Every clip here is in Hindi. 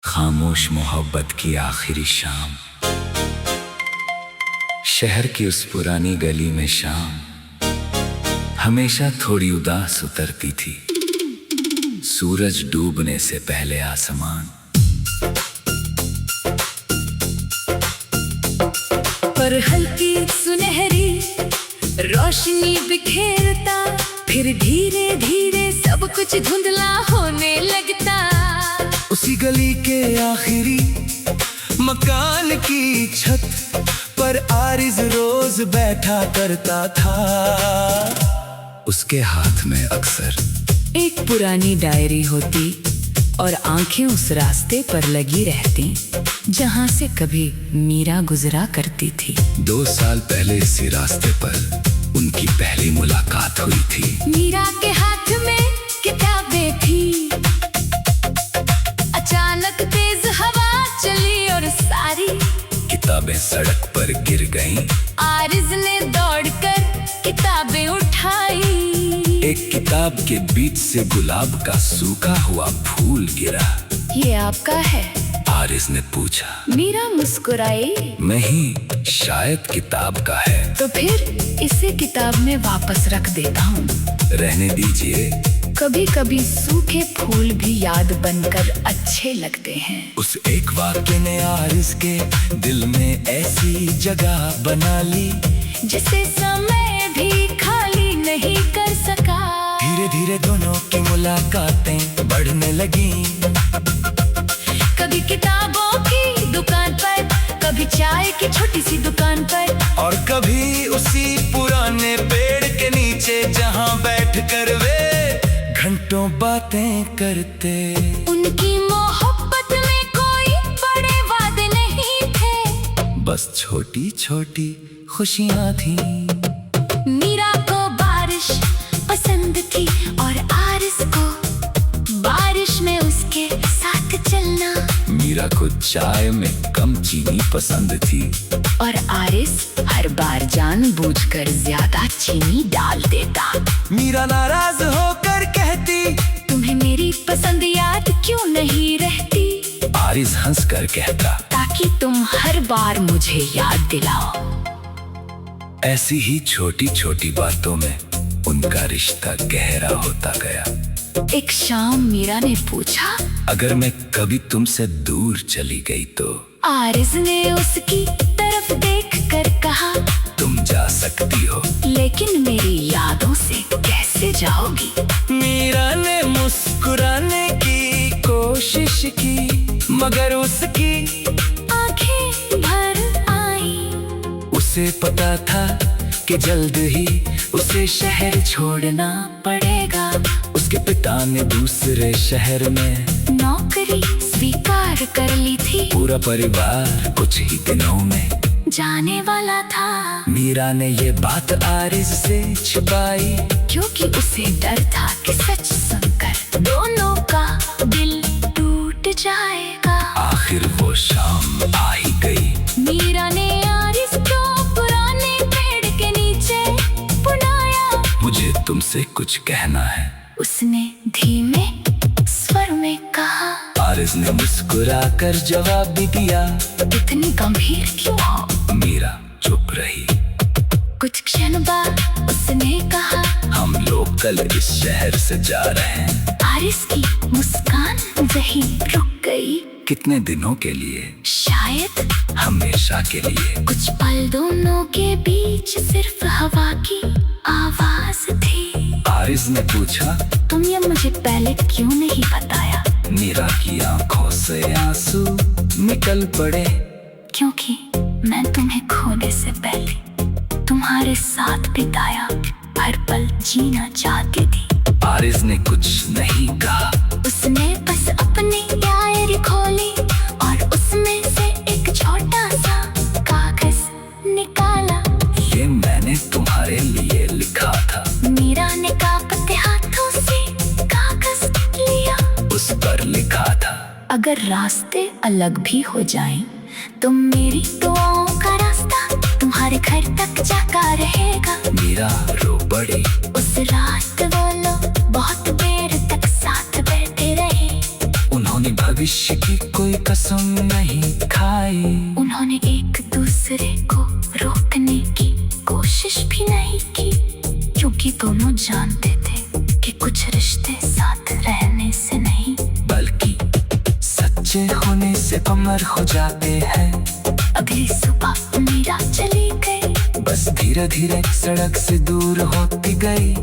खामोश मोहब्बत की आखिरी शाम, शहर की उस पुरानी गली में शाम हमेशा थोड़ी उदास उतरती थी। सूरज डूबने से पहले आसमान पर हल्की सुनहरी रोशनी बिखेरता, फिर धीरे धीरे सब कुछ धुंधला होने लगता। उसी गली के आखिरी मकान की छत पर आरिज़ रोज बैठा करता था। उसके हाथ में अक्सर एक पुरानी डायरी होती और आंखें उस रास्ते पर लगी रहती जहां से कभी मीरा गुजरा करती थी। 2 साल पहले इसी रास्ते पर उनकी पहली मुलाकात हुई थी। मीरा के हाथ में किताबें थी। अचानक तेज हवा चली और सारी किताबें सड़क पर गिर गईं। आरिज़ ने दौड़कर किताबें उठाई। एक किताब के बीच से गुलाब का सूखा हुआ फूल गिरा। ये आपका है? आरिज़ ने पूछा। मीरा मुस्कुराई। नहीं, शायद किताब का है। तो फिर इसे किताब में वापस रख देता हूँ। रहने दीजिए। कभी कभी सूखे फूल भी याद बनकर अच्छे लगते हैं। उस एक वाक्य ने आरिज़ के दिल में ऐसी जगह बना ली जिसे समय भी खाली नहीं कर सका। धीरे धीरे दोनों की मुलाकातें बढ़ने लगी। कभी किताबों की दुकान पर, कभी चाय की छोटी सी दुकान पर, और कभी उसी पुराने पेड़ के नीचे जहां बैठकर वे घंटों बातें करते। उनकी मोहब्बत में कोई बड़े वादे नहीं थे, बस छोटी छोटी खुशियां थी। मीरा को बारिश पसंद थी और आरिज़ को बारिश में उसके साथ चलना। मीरा को चाय में कम चीनी पसंद थी और आरिज़ हर बार जानबूझकर ज्यादा चीनी डाल देता। मीरा नाराज होकर कहती, तुम्हें मेरी पसंद याद क्यों नहीं रहती? आरिज़ हंसकर कहता, ताकि तुम हर बार मुझे याद दिलाओ। ऐसी ही छोटी छोटी बातों में उनका रिश्ता गहरा होता गया। एक शाम मीरा ने पूछा, अगर मैं कभी तुमसे दूर चली गई तो? आरिज़ ने उसकी तरफ देखकर कहा, तुम जा सकती हो, लेकिन मेरी यादों से कैसे जाओगी? मीरा ने मुस्कुराने की कोशिश की, मगर उसकी आंखें भर आई। उसे पता था कि जल्द ही उसे शहर छोड़ना पड़ेगा। उसके पिता ने दूसरे शहर में नौकरी स्वीकार कर ली थी। पूरा परिवार कुछ ही दिनों में जाने वाला था। मीरा ने ये बात आरिज़ से छिपाई, क्योंकि उसे डर था कि सच सुनकर दोनों का दिल टूट जाएगा। आखिर वो शाम आ ही गई। मीरा ने आरिज़ को पुराने पेड़ के नीचे बुलाया। मुझे तुमसे कुछ कहना है, उसने धीमे स्वर में कहा। आरिज़ ने मुस्कुराकर जवाब भी दिया, इतनी गंभीर क्यों हो? मीरा चुप रही। कुछ क्षण बाद उसने कहा, हम लोग कल इस शहर से जा रहे हैं। आरिज़ की मुस्कान वहीं रुक गई। कितने दिनों के लिए? शायद हमेशा के लिए। कुछ पल दोनों के बीच सिर्फ हवा की आवाज थी। आरिज़ ने पूछा, तुमने मुझे पहले क्यों नहीं बताया? मीरा की आंखों से आंसू निकल पड़े। क्योंकि मैं तुम्हें खोने से पहले तुम्हारे साथ बिताया हर पल जीना चाहती थी। आरिज़ ने कुछ नहीं कहा। उसने बस अपनी डायरी खोली और उसमें से एक छोटा सा कागज निकाला। ये मैंने तुम्हारे लिए लिखा था। मीरा ने कांपते हाथों से कागज लिया। उस पर लिखा था, अगर रास्ते अलग भी हो जाएं, तो मेरी दुआओं का रास्ता तुम्हारे घर तक जाता रहेगा। मीरा रो पड़ी। उस रात वो लोग बहुत देर तक साथ बैठे रहे। उन्होंने भविष्य भविष्य की कोई कसम नहीं खाई। उन्होंने एक दूसरे को रोकने की कोशिश भी नहीं की, क्योंकि दोनों जानते थे कि कुछ रिश्ते साथ रहने से नहीं बल्कि सच्चे होने से अमर हो जाते हैं। अगली सुबह मीरा चली गई, बस धीरे धीरे सड़क से दूर होती गई।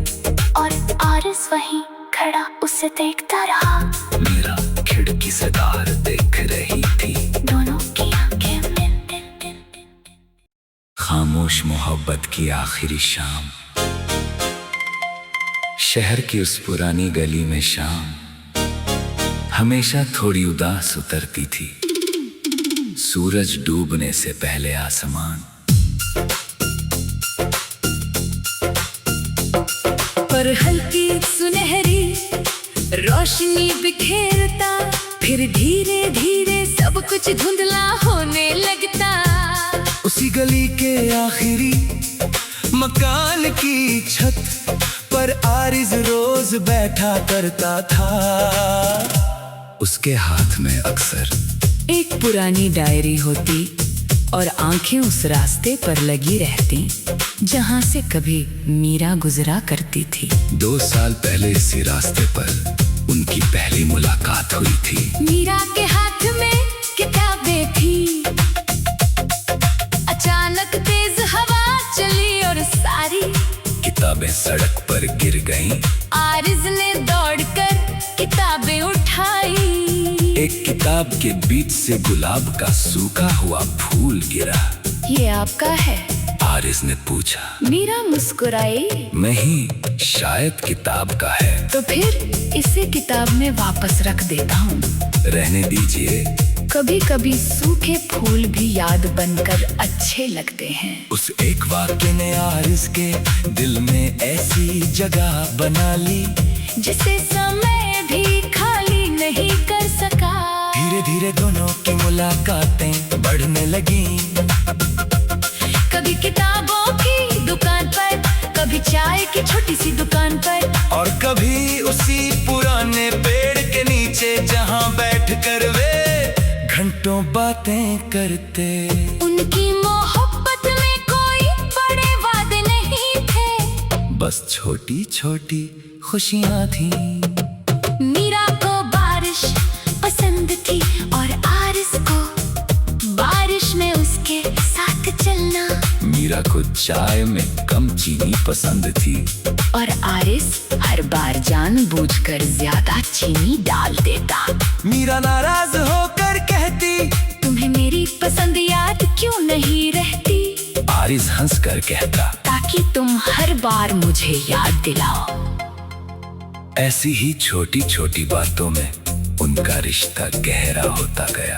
और आरिस वहीं खड़ा उसे देखता रहा। मीरा खिड़की से बाहर देख रही थी। दोनों की आंखें मिलते। खामोश मोहब्बत की आखिरी शाम। शहर की उस पुरानी गली में शाम हमेशा थोड़ी उदास उतरती थी, सूरज डूबने से पहले आसमान। पर हल्की सुनहरी रोशनी बिखेरता, फिर धीरे धीरे सब कुछ धुंधला होने लगता। उसी गली के आखिरी मकान की छत पर आरिज रोज बैठा करता था। उसके हाथ में अक्सर एक पुरानी डायरी होती और आंखें उस रास्ते पर लगी रहती जहां से कभी मीरा गुजरा करती थी। 2 साल पहले इसी रास्ते पर उनकी पहली मुलाकात हुई थी। मीरा के हाथ में किताबें थी। अचानक तेज हवा चली और सारी किताबें सड़क पर गिर गईं। आरिज ने दौड़कर किताबें उठाई। एक किताब के बीच से गुलाब का सूखा हुआ फूल गिरा। ये आपका है? आरिज ने पूछा। मीरा मुस्कुराई। नहीं, शायद किताब का है। तो फिर इसे किताब में वापस रख देता हूँ। रहने दीजिए। कभी कभी सूखे फूल भी याद बनकर अच्छे लगते हैं। उस एक वाक्य ने आरिज के दिल में ऐसी जगह बना ली जिसे समय भी खाली नहीं कर सका। धीरे धीरे दोनों की मुलाकातें बढ़ने लगी। कभी किताबों की दुकान पर, कभी चाय की छोटी सी दुकान पर, और कभी उसी पुराने पेड़ के नीचे जहां बैठकर वे घंटों बातें करते। उनकी मोहब्बत में कोई बड़े वादे नहीं थे, बस छोटी छोटी खुशियां थी। मीरा को बारिश पसंद थी और आरिस को बारिश में उसके साथ चलना। मीरा को चाय में कम चीनी पसंद थी और आरिस हर बार जानबूझकर ज्यादा चीनी डाल देता। मीरा नाराज होकर कहती, तुम्हें मेरी पसंद याद क्यों नहीं रहती? आरिस हंसकर कहता, ताकि तुम हर बार मुझे याद दिलाओ। ऐसी ही छोटी छोटी बातों में उनका रिश्ता गहरा होता गया।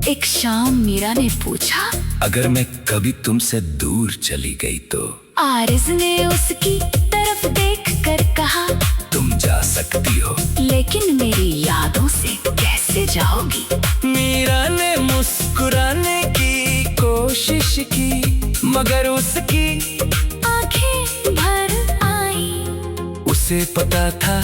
एक शाम मीरा ने पूछा, अगर मैं कभी तुमसे दूर चली गई तो? आरिस ने उसकी तरफ देखकर कहा, तुम जा सकती हो, लेकिन मेरी यादों से कैसे जाओगी? मीरा ने मुस्कुराने की कोशिश की, मगर उसकी आंखें भर आई। उसे पता था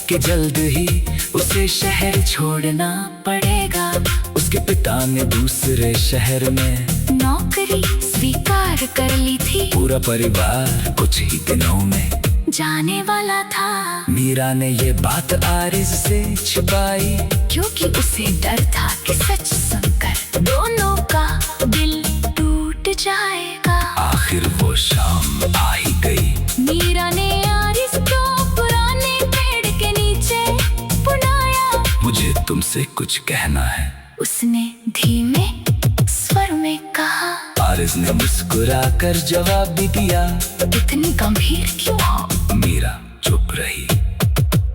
कि जल्द ही उसे शहर छोड़ना पड़ेगा। उसके पिता ने दूसरे शहर में नौकरी स्वीकार कर ली थी। पूरा परिवार कुछ ही दिनों में जाने वाला था। मीरा ने ये बात आरिस से छिपाई, क्योंकि उसे डर था कि सच सुनकर दोनों का दिल टूट जाएगा। आखिर वो शाम आ ही गई। मीरा ने आरिस को पुराने पेड़ के नीचे बुलाया। मुझे तुमसे कुछ कहना है, उसने धीमे स्वर में कहा। आरिस ने मुस्कुराकर जवाब भी दिया, इतनी गंभीर क्यों हो? मीरा चुप रही।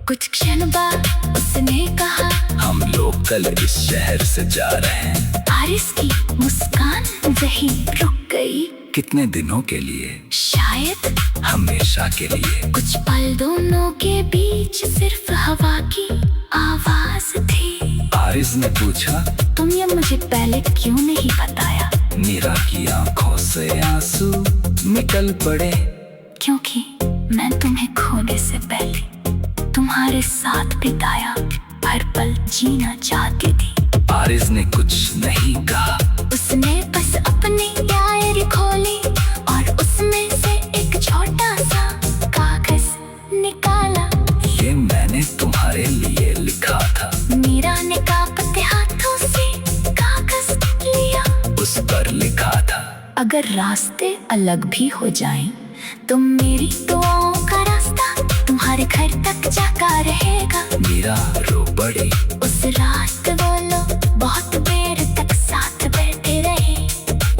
कुछ क्षण बाद उसने कहा, हम लोग कल इस शहर से जा रहे हैं। आरिस की मुस्कान वहीं रुक गई। कितने दिनों के लिए? शायद हमेशा के लिए। कुछ पल दोनों के बीच सिर्फ हवा की आवाज थी। आरिस ने पूछा, तुमने मुझे पहले क्यों नहीं बताया? मीरा की आंखों से आंसू निकल पड़े। क्योंकि मैं तुम्हें खोने से पहले तुम्हारे साथ बिताया हर पल जीना चाहती थी। आरिज़ ने कुछ नहीं कहा। उसने बस अपनी डायरी खोली और उसमें से एक छोटा सा कागज निकाला। ये मैंने तुम्हारे लिए लिखा था। मीरा ने कांपते हाथों से कागज लिया। उस पर लिखा था, अगर रास्ते अलग भी हो जाएं, तो मेरी दुआओं का रास्ता तुम्हारे घर तक जाता रहेगा। मीरा रो पड़ी। उस रात वो लोग बहुत देर तक साथ बैठे रहे।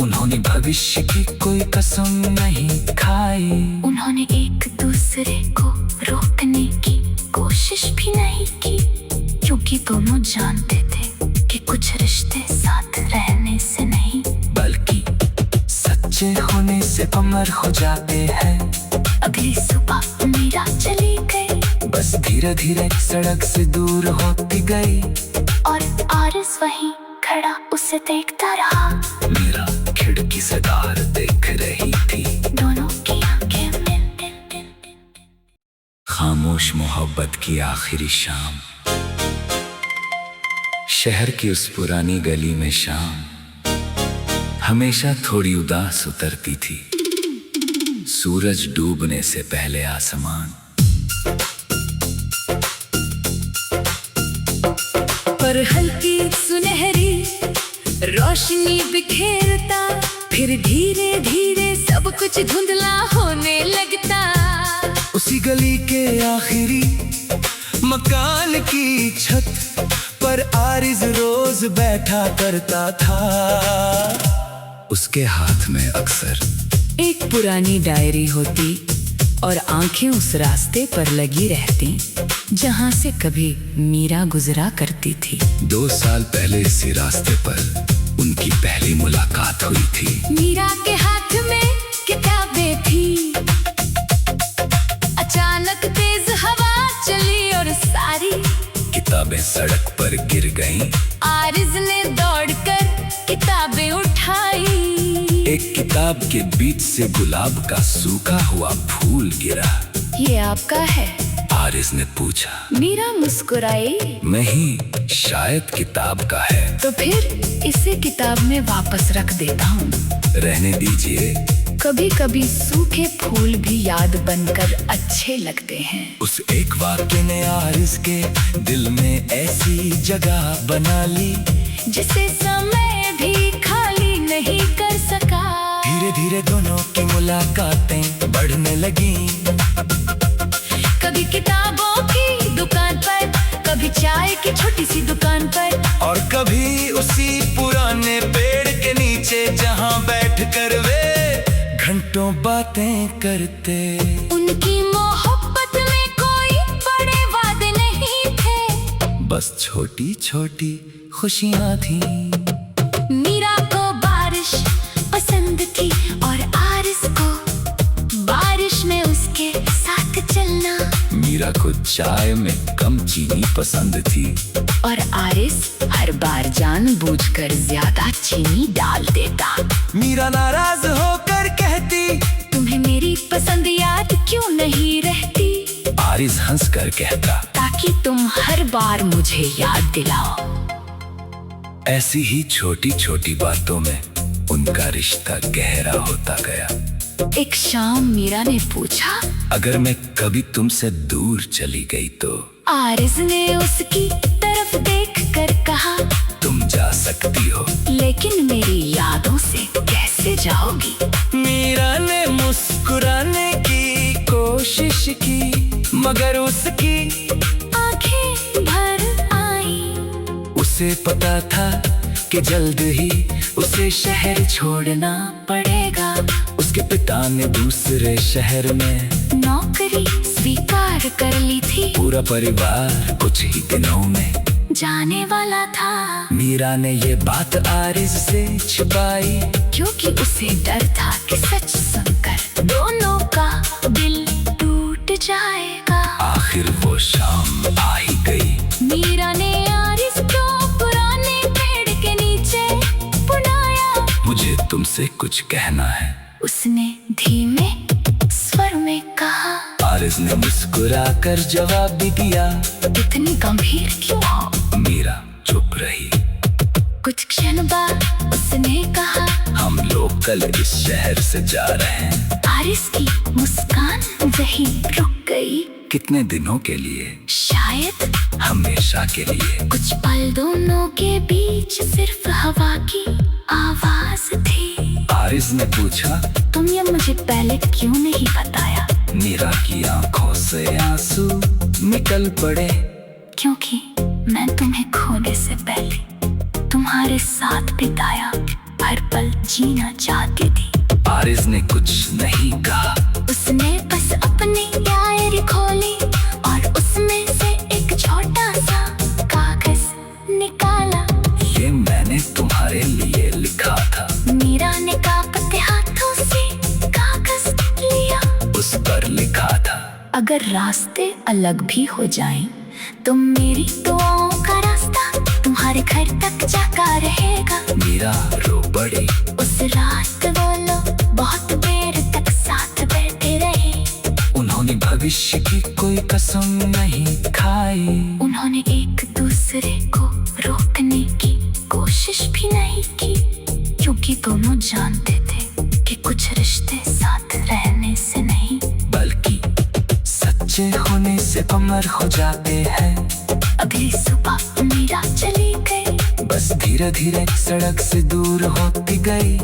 उन्होंने भविष्य की कोई कसम नहीं खाई। उन्होंने एक दूसरे को रोकने की कोशिश भी नहीं की, क्योंकि दोनों जानते थे कि कुछ रिश्ते साथ रहने से नहीं, बल्कि सच्चे होने से अमर हो जाते हैं। अगली सुबह मीरा चली गई। बस धीरे धीरे सड़क से दूर होती गई। और आरिज़ वहीं खड़ा उसे देखता रहा। मीरा खिड़की से बाहर देख रही थी। दोनों की आंखें मिलते। खामोश मोहब्बत की आखिरी शाम। शहर की उस पुरानी गली में शाम हमेशा थोड़ी उदास उतरती थी। सूरज डूबने से पहले आसमान पर हल्की सुनहरी रोशनी बिखेरता, फिर धीरे धीरे सब कुछ धुंधला होने लगता। उसी गली के आखिरी मकान की छत पर आरिज़ रोज बैठा करता था। उसके हाथ में अक्सर एक पुरानी डायरी होती और आंखें उस रास्ते पर लगी रहती जहां से कभी मीरा गुजरा करती थी। 2 साल पहले इसी रास्ते पर उनकी पहली मुलाकात हुई थी। मीरा के हाथ में किताबें थी। अचानक तेज हवा चली और सारी किताबें सड़क पर गिर गईं। आरिज़ ने दौड़कर किताबें उठाई। एक किताब के बीच से गुलाब का सूखा हुआ फूल गिरा। ये आपका है? आरिज़ ने पूछा। मीरा मुस्कुराई। नहीं, शायद किताब का है। तो फिर इसे किताब में वापस रख देता हूँ। रहने दीजिए। कभी कभी सूखे फूल भी याद बनकर अच्छे लगते हैं। उस एक वाक्य ने आरिज़ के दिल में ऐसी जगह बना ली जिसे समय भी खाली नहीं कर सका। धीरे धीरे दोनों की मुलाकातें बढ़ने लगी। कभी किताबों की दुकान पर, कभी चाय की छोटी सी दुकान पर, और कभी उसी पुराने पेड़ के नीचे जहां बैठकर वे घंटों बातें करते। उनकी मोहब्बत में कोई बड़े वादे नहीं थे, बस छोटी छोटी खुशियां थी। मीरा को बारिश पसंद थी और आरिज़ को बारिश में उसके साथ चलना। मीरा को चाय में कम चीनी पसंद थी और आरिज़ हर बार जानबूझकर ज्यादा चीनी डाल देता। मीरा नाराज होकर कहती, तुम्हें मेरी पसंद याद क्यों नहीं रहती? आरिज़ हंस कर कहता, ताकि तुम हर बार मुझे याद दिलाओ। ऐसी ही छोटी छोटी बातों में उनका रिश्ता गहरा होता गया। एक शाम मीरा ने पूछा, अगर मैं कभी तुमसे दूर चली गई तो? आरिज़ ने उसकी तरफ देखकर कहा, तुम जा सकती हो, लेकिन मेरी यादों से कैसे जाओगी? मीरा ने मुस्कुराने की कोशिश की, मगर उसकी आंखें भर आई। उसे पता था कि जल्द ही उसे शहर छोड़ना पड़ेगा। उसके पिता ने दूसरे शहर में नौकरी स्वीकार कर ली थी। पूरा परिवार कुछ ही दिनों में जाने वाला था। मीरा ने ये बात आरिज़ से छिपाई, क्योंकि उसे डर था कि सच सुनकर दोनों का दिल टूट जाएगा। आखिर वो शाम आ ही गई। मीरा ने आरिज़ को पुराने पेड़ के नीचे बुलाया। मुझे तुमसे कुछ कहना है, उसने धीमे स्वर में कहा। आरिज ने मुस्कुरा कर जवाब भी दिया। इतनी गंभीर क्यों हो? मीरा चुप रही। कुछ क्षण बाद उसने कहा, हम लोग कल इस शहर से जा रहे हैं। आरिस की मुस्कान वहीं रुक गई। कितने दिनों के लिए? शायद हमेशा के लिए। कुछ पल दोनों के बीच सिर्फ हवा की आवाज थी। आरिज ने पूछा, तुम ये मुझे पहले क्यों नहीं बताया? मीरा की आंखों से आंसू निकल पड़े। क्योंकि मैं तुम्हें खोने से पहले तुम्हारे साथ बिताया हर पल जीना चाहती थी। आरिज ने कुछ नहीं कहा। उसने बस अपनी डायरी खोली और उसमें से एक छोटा सा कागज निकाला। ये मैंने तुम्हारे लिए लिखा था। मीरा ने कांपते हाथों से कागज लिया। उस पर लिखा था, अगर रास्ते अलग भी हो जाएं, तो मेरी दुआओं का रास्ता तुम्हारे घर तक जाता रहेगा। मीरा रो पड़ी। उस रात वो लोग बहुत देर तक साथ बैठे रहे। उन्होंने भविष्य की कोई कसम नहीं खाई। उन्होंने एक दूसरे को रोकने की कोशिश भी नहीं की, क्योंकि दोनों जानते थे कि कुछ रिश्ते साथ रहने से नहीं, बल्कि सच्चे होने से अमर हो जाते हैं। अगली सुबह मीरा चली गई। बस धीरे धीरे सड़क से दूर होती गई।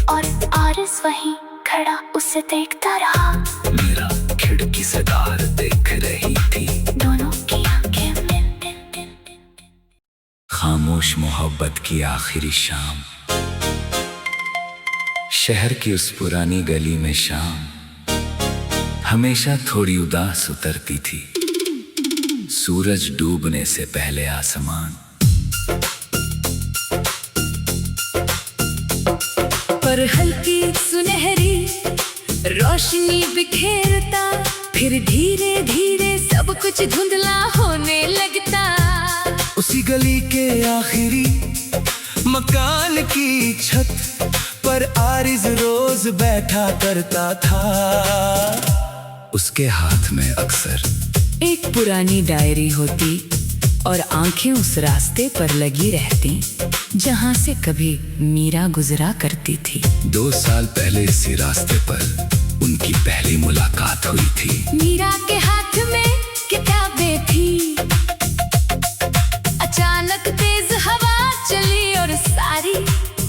और आरिस वहीं खड़ा उसे देखता रहा। मीरा खिड़की से बाहर देख रही थी। दोनों की आंखें मिलती। खामोश मोहब्बत की आखिरी शाम। शहर की उस पुरानी गली में शाम हमेशा थोड़ी उदास उतरती थी। सूरज डूबने से पहले आसमान पर हल्की सुनहरी रोशनी बिखेरता, फिर धीरे धीरे सब कुछ धुंधला होने लगता। उसी गली के आखिरी मकान की छत पर आरिज रोज बैठा करता था। उसके हाथ में अक्सर एक पुरानी डायरी होती और आंखें उस रास्ते पर लगी रहती जहां से कभी मीरा गुजरा करती थी। 2 साल पहले इसी रास्ते पर उनकी पहली मुलाकात हुई थी। मीरा के हाथ में किताबें थी। अचानक तेज हवा चली और सारी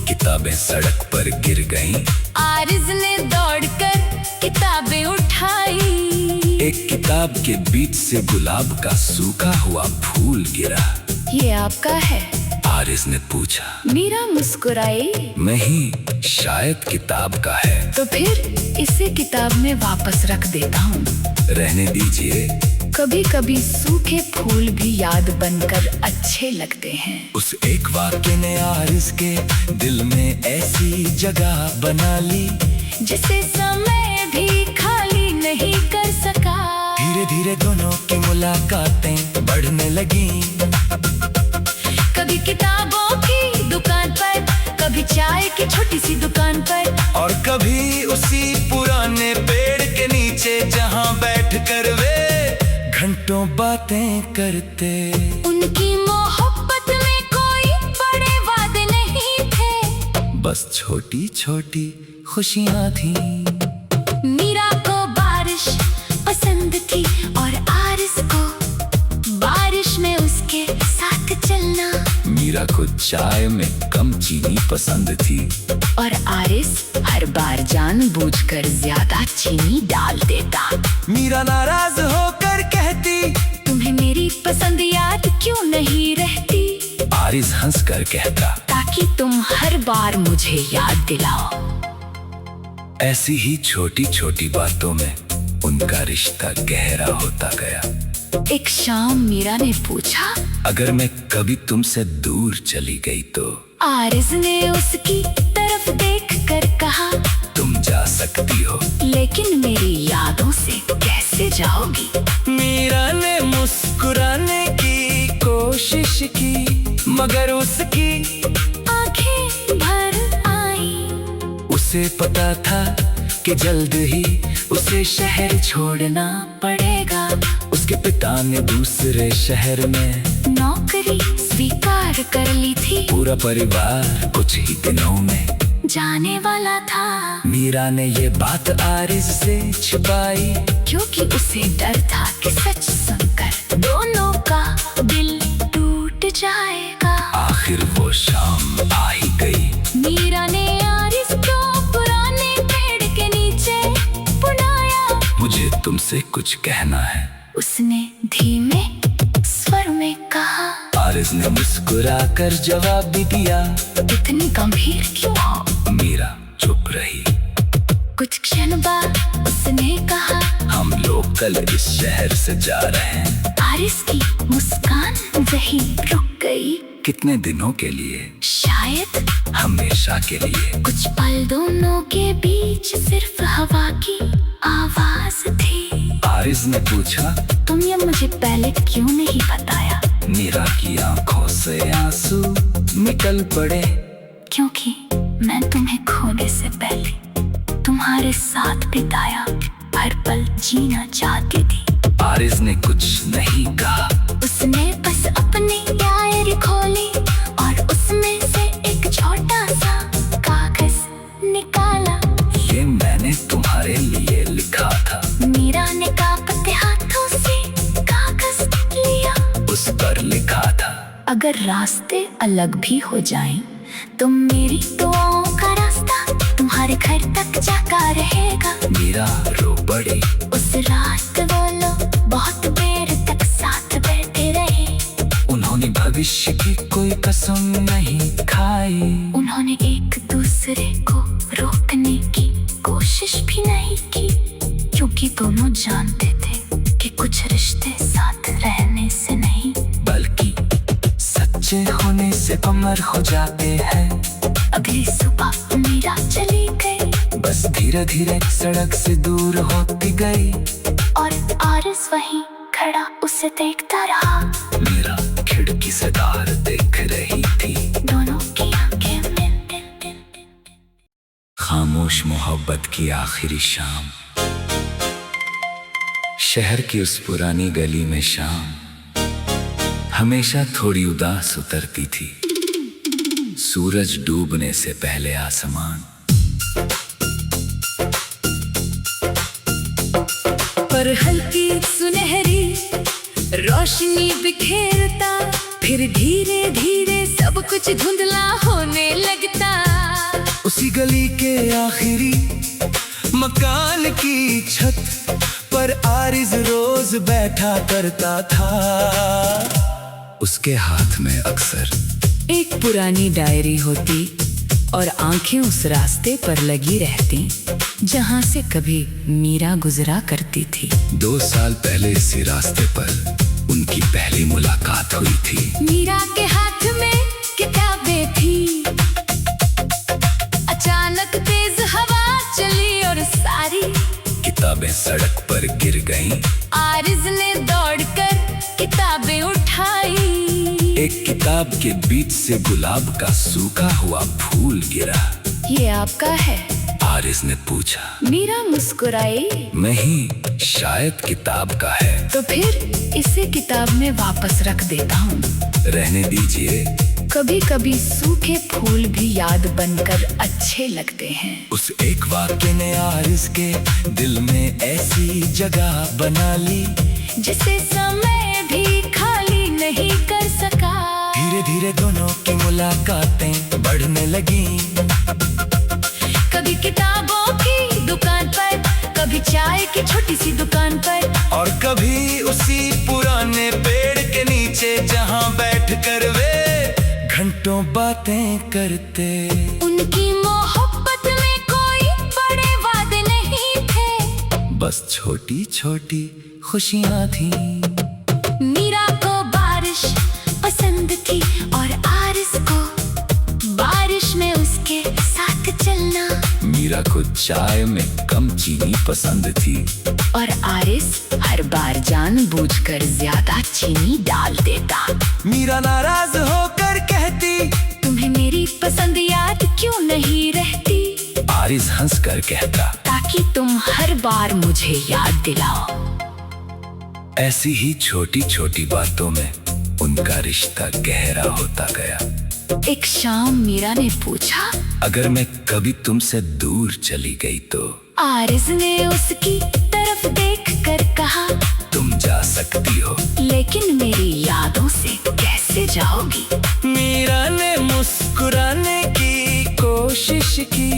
किताबें सड़क पर गिर गईं। आरिज ने दौड़कर किताबें उठाई। एक किताब के बीच से गुलाब का सूखा हुआ फूल गिरा। ये आपका है? आरिज ने पूछा। मीरा मुस्कुराई। नहीं, शायद किताब का है। तो फिर इसे किताब में वापस रख देता हूँ। रहने दीजिए। कभी कभी सूखे फूल भी याद बनकर अच्छे लगते हैं। उस एक वाक्य ने आरिज के दिल में ऐसी जगह बना ली जिसे समय भी खाली नहीं कर सका। धीरे धीरे दोनों की मुलाकातें बढ़ने लगी। कभी किताबों की दुकान पर, कभी चाय की छोटी सी दुकान पर, और कभी उसी पुराने पेड़ के नीचे जहां बैठकर वे घंटों बातें करते। उनकी मोहब्बत में कोई बड़े वादे नहीं थे, बस छोटी छोटी खुशियां थी। मीरा को बारिश पसंद थी और आरिस को बारिश में उसके साथ चलना। मीरा को चाय में कम चीनी पसंद थी और आरिस हर बार जानबूझकर ज्यादा चीनी डाल देता। मीरा नाराज होकर कहती, तुम्हें मेरी पसंद याद क्यों नहीं रहती? आरिज हंसकर कहता, ताकि तुम हर बार मुझे याद दिलाओ। ऐसी ही छोटी छोटी बातों में उनका रिश्ता गहरा होता गया। एक शाम मीरा ने पूछा, अगर मैं कभी तुमसे दूर चली गई तो? आरिज ने उसकी तरफ देखकर कहा, तुम जा सकती हो, लेकिन मेरी यादों से कैसे जाओगी? मीरा ने मुस्कुराने की कोशिश की, मगर उसकी आंखें भर आई। उसे पता था कि जल्द ही उसे शहर छोड़ना पड़ेगा। उसके पिता ने दूसरे शहर में नौकरी स्वीकार कर ली थी, पूरा परिवार कुछ ही दिनों में जाने वाला था। मीरा ने ये बात आरिज़ से छिपाई, क्योंकि उसे डर था कि सच सुनकर दोनों का दिल टूट जाएगा। आखिर वो शाम आ ही गई। मीरा ने आरिज़ को पुराने पेड़ के नीचे बुलाया। मुझे तुमसे कुछ कहना है, उसने धीमे स्वर में कहा। आरिज़ ने मुस्कुराकर जवाब भी दिया। इतनी गंभीर क्यों हो? मीरा चुप रही। कुछ क्षण बाद उसने कहा, हम लोग कल इस शहर से जा रहे हैं। आरिज़ की मुस्कान वहीं रुक गई। कितने दिनों के लिए? शायद हमेशा के लिए। कुछ पल दोनों के बीच सिर्फ हवा की आवाज थी। आरिज़ ने पूछा, तुम ये मुझे पहले क्यों नहीं बताया? मीरा की आंखों से आंसू निकल पड़े। क्योंकि मैं तुम्हें खोने से पहले तुम्हारे साथ बिताया हर पल जीना चाहती थी। आरिज़ ने कुछ नहीं कहा। उसने बस अपनी डायरी खोली और उसमें से एक छोटा सा कागज निकाला। ये मैंने तुम्हारे लिए लिखा था। मीरा ने कांपते हाथों से कागज लिया। उस पर लिखा था, अगर रास्ते अलग भी हो जाएं, तो मेरी दुआओं का रास्ता तुम्हारे घर तक जाता रहेगा। मीरा रो पड़ी। उस रात वो लोग बहुत देर तक साथ बैठे रहे। उन्होंने भविष्य की कोई कसम नहीं खाई। उन्होंने एक दूसरे को रोकने की कोशिश भी नहीं की, क्योंकि दोनों जानते थे कि कुछ रिश्ते साथ रहने से नहीं, बल्कि सच्चे होने से अमर हो जाते हैं। अगली सुबह मीरा चली गई। बस धीरे धीरे सड़क से दूर होती गई। और आरिज़ वहीं खड़ा उसे देखता रहा। मीरा खिड़की से बाहर देख रही थी। दोनों की आंखें मिलते। खामोश मोहब्बत की आखिरी शाम। शहर की उस पुरानी गली में शाम हमेशा थोड़ी उदास उतरती थी। सूरज डूबने से पहले आसमान पर हल्की सुनहरी रोशनी बिखेरता, फिर धीरे धीरे सब कुछ धुंधला होने लगता। उसी गली के आखिरी मकान की छत पर आरिज़ रोज बैठा करता था। उसके हाथ में अक्सर एक पुरानी डायरी होती और आंखें उस रास्ते पर लगी रहती जहां से कभी मीरा गुजरा करती थी। 2 साल पहले इसी रास्ते पर उनकी पहली मुलाकात हुई थी। मीरा के हाथ में किताबें थी। अचानक तेज हवा चली और सारी किताबें सड़क पर गिर गईं। आरिज़ ने दौड़कर किताबें उठाई। एक किताब के बीच से गुलाब का सूखा हुआ फूल गिरा। ये आपका है? आरिज़ ने पूछा। मीरा मुस्कुराई। नहीं, शायद किताब का है। तो फिर इसे किताब में वापस रख देता हूँ। रहने दीजिए। कभी कभी सूखे फूल भी याद बनकर अच्छे लगते हैं। उस एक वाक्य ने आरिज़ के दिल में ऐसी जगह बना ली जिसे समय भी खाली नहीं कर सका। धीरे धीरे दोनों की मुलाकातें बढ़ने लगी। कभी किताबों की दुकान पर, कभी चाय की छोटी सी दुकान पर, और कभी उसी पुराने पेड़ के नीचे जहां बैठकर वे घंटों बातें करते। उनकी मोहब्बत में कोई बड़े वादे नहीं थे, बस छोटी छोटी खुशियां थीं। मीरा को बारिश पसंद थी और आरिज़ को बारिश में उसके साथ चलना। मीरा को चाय में कम चीनी पसंद थी और आरिज़ हर बार जानबूझकर ज्यादा चीनी डाल देता। मीरा नाराज होकर कहती, तुम्हें मेरी पसंद याद क्यों नहीं रहती? आरिज़ हंसकर कहता, ताकि कि तुम हर बार मुझे याद दिलाओ। ऐसी ही छोटी छोटी बातों में उनका रिश्ता गहरा होता गया। एक शाम मीरा ने पूछा, अगर मैं कभी तुमसे दूर चली गई तो? आरिज़ ने उसकी तरफ देखकर कहा, तुम जा सकती हो, लेकिन मेरी यादों से कैसे जाओगी? मीरा ने मुस्कुराने की कोशिश की,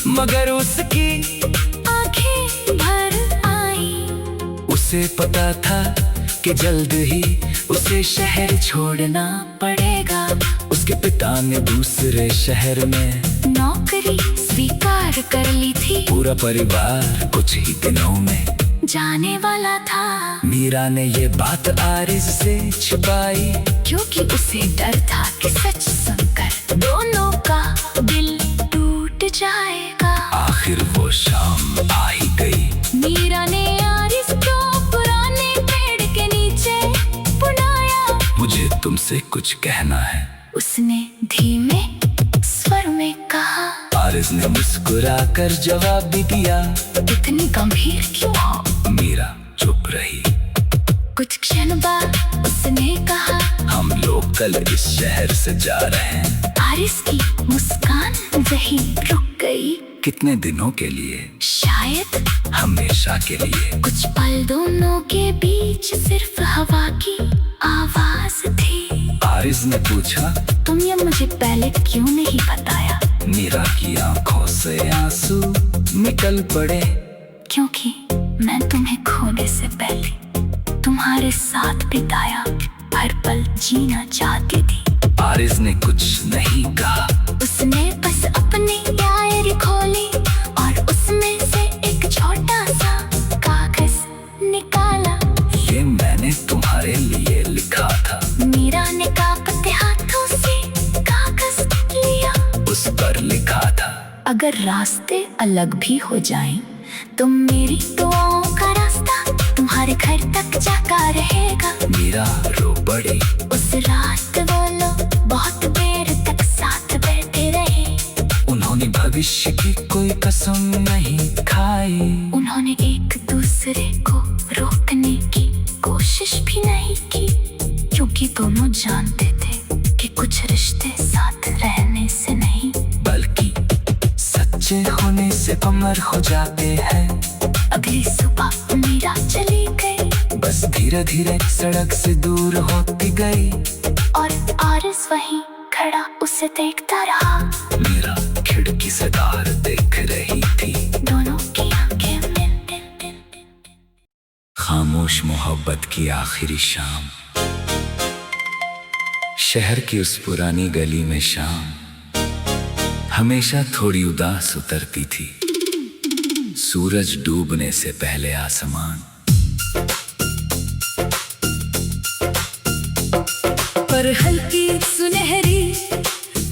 मगर उसकी आंखें भर आई। उसे पता था कि जल्द ही उसे शहर छोड़ना पड़ेगा। उसके पिता ने दूसरे शहर में नौकरी स्वीकार कर ली थी, पूरा परिवार कुछ ही दिनों में जाने वाला था। मीरा ने ये बात आरिज़ से छिपाई, क्योंकि उसे डर था कि सच सुनकर दोनों का दिल टूट जाएगा। आखिर वो शाम आ ही गई। मीरा ने आरिज़ को पुराने पेड़ के नीचे बुलाया। मुझे तुमसे कुछ कहना है, उसने धीमे स्वर में कहा। आरिज़ ने मुस्कुराकर जवाब भी दिया, इतनी गंभीर क्यों हो? मीरा चुप रही। कुछ क्षण बाद उसने कहा, हम लोग कल इस शहर से जा रहे हैं। आरिज़ की मुस्कान वहीं रुक गई। कितने दिनों के लिए? शायद हमेशा के लिए। कुछ पल दोनों के बीच सिर्फ हवा की आवाज थी। आरिज़ ने पूछा, तुमने मुझे पहले क्यों नहीं बताया? मीरा की आंखों से आंसू निकल पड़े। क्योंकि मैं तुम्हें खोने से पहले तुम्हारे साथ बिताया हर पल जीना चाहती थी। आरिज़ ने कुछ नहीं कहा। उसने बस अपनी डायरी खोली और उसमें से एक छोटा सा कागज निकाला। ये मैंने तुम्हारे लिए लिखा था। मीरा ने कांपते हाथों से कागज लिया। उस पर लिखा था, अगर रास्ते अलग भी हो जाएं, तो मेरी दुआओं का रास्ता तुम्हारे घर तक जाता रहेगा। मीरा रो पड़ी। उस रात वो लोग बहुत देर तक साथ बैठे रहे। उन्होंने भविष्य की कोई कसम नहीं खाई। उन्होंने एक दूसरे को रोकने की कोशिश भी नहीं की, क्योंकि दोनों जानते थे कि कुछ रिश्ते साथ रहने से नहीं, बल्कि सच्चे होने से अमर हो जाते हैं। अगली सुबह मीरा चली गई। बस धीरे धीरे सड़क से दूर होती गई। और आरिज़ वहीं खड़ा उसे देखता रहा। मीरा खिड़की से बाहर देख रही थी। दोनों की आंखें मिलते। खामोश मोहब्बत की आखिरी शाम। शहर की उस पुरानी गली में शाम हमेशा थोड़ी उदास उतरती थी। सूरज डूबने से पहले आसमान पर हल्की सुनहरी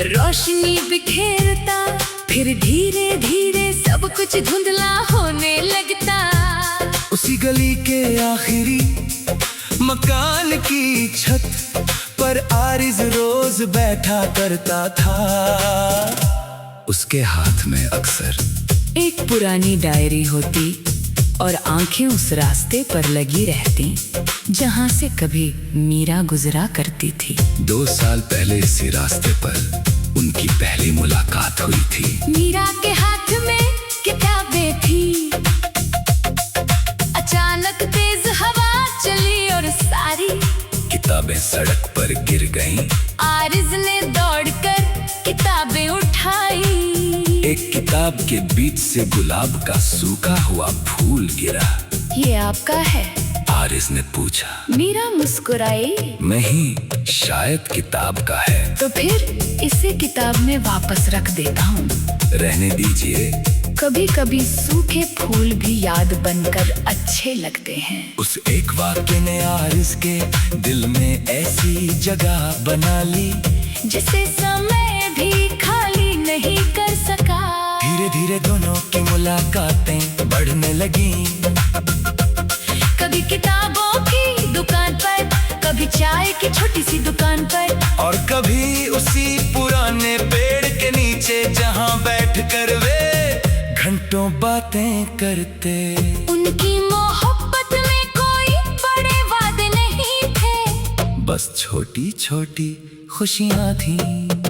रोशनी बिखेरता, फिर धीरे धीरे सब कुछ धुंधला होने लगता। उसी गली के आखिरी मकान की छत पर आरिज़ रोज बैठा करता था। उसके हाथ में अक्सर एक पुरानी डायरी होती और आंखें उस रास्ते पर लगी रहती जहां से कभी मीरा गुजरा करती थी। 2 साल पहले इसी रास्ते पर उनकी पहली मुलाकात हुई थी। मीरा के हाथ में किताबें थी। अचानक तेज हवा चली और सारी किताबें सड़क पर गिर गईं। आरिज़ ने दौड़कर किताबें उठाई। एक किताब के बीच से गुलाब का सूखा हुआ फूल गिरा। ये आपका है? आरिज़ ने पूछा। मीरा मुस्कुराई। नहीं, शायद किताब का है। तो फिर इसे किताब में वापस रख देता हूँ। रहने दीजिए। कभी कभी सूखे फूल भी याद बनकर अच्छे लगते हैं। उस एक वाक्य ने आरिज़ के दिल में ऐसी जगह बना ली जिसे समय भी खाली नहीं कर सका। धीरे धीरे दोनों की मुलाकातें बढ़ने लगीं। कभी किताबों की दुकान पर, कभी चाय की छोटी सी दुकान पर, और कभी उसी पुराने पेड़ के नीचे जहां बैठकर वे घंटों घंटों बातें करते। उनकी मोहब्बत में कोई बड़े वादे नहीं थे, बस छोटी छोटी खुशियाँ थीं।